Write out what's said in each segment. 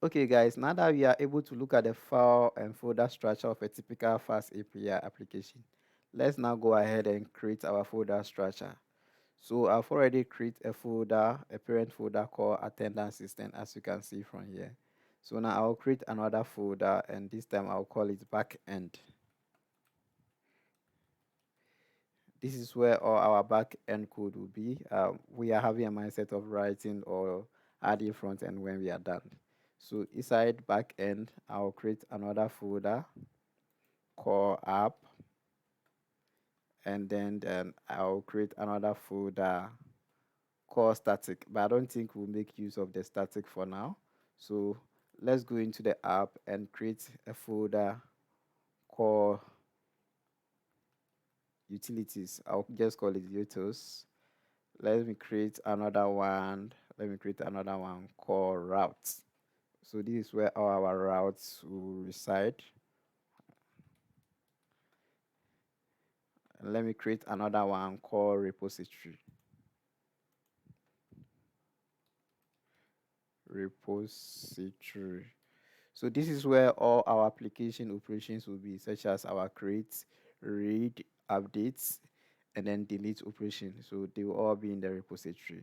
Okay, guys, now that we are able to look at the file and folder structure of a typical fast API application, let's now go ahead and create our folder structure. So I've already created a folder, a parent folder called attendance system, as you can see from here. So now I'll create another folder, and this time I'll call it backend. This is where all our back end code will be. We are having a mindset of writing or adding front end when we are done. So inside back end, I'll create another folder called app, and then I'll create another folder called static. But I don't think we'll make use of the static for now. So let's go into the app and create a folder called utilities. I'll just call it utils. Let me create another one. Let me create another one called routes. So this is where all our routes will reside. And let me create another one called repository. Repository. So this is where all our application operations will be, such as our create, read, updates, and then delete operations. So they will all be in the repository.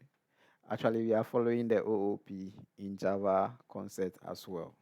Actually, we are following the OOP in Java concept as well.